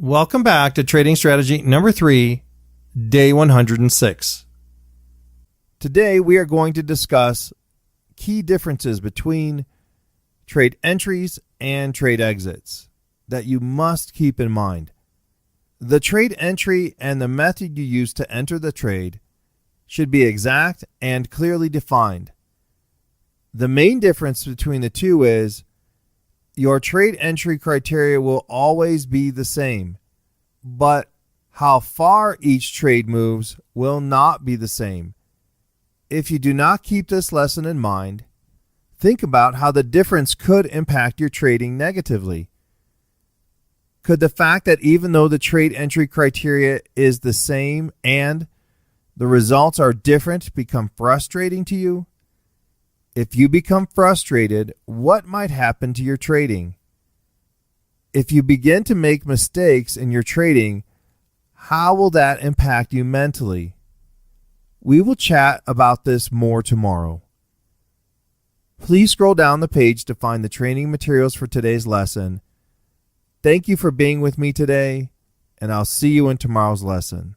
Welcome back to Trading Strategy number 3, day 106. Today we are going to discuss key differences between trade entries and trade exits that you must keep in mind. The trade entry and the method you use to enter the trade should be exact and clearly defined. The main difference between the two is your trade entry criteria will always be the same, but how far each trade moves will not be the same. If you do not keep this lesson in mind, think about how the difference could impact your trading negatively. Could the fact that even though the trade entry criteria is the same and the results are different become frustrating to you? If you become frustrated, what might happen to your trading? If you begin to make mistakes in your trading, how will that impact you mentally? We will chat about this more tomorrow. Please scroll down the page to find the training materials for today's lesson. Thank you for being with me today, and I'll see you in tomorrow's lesson.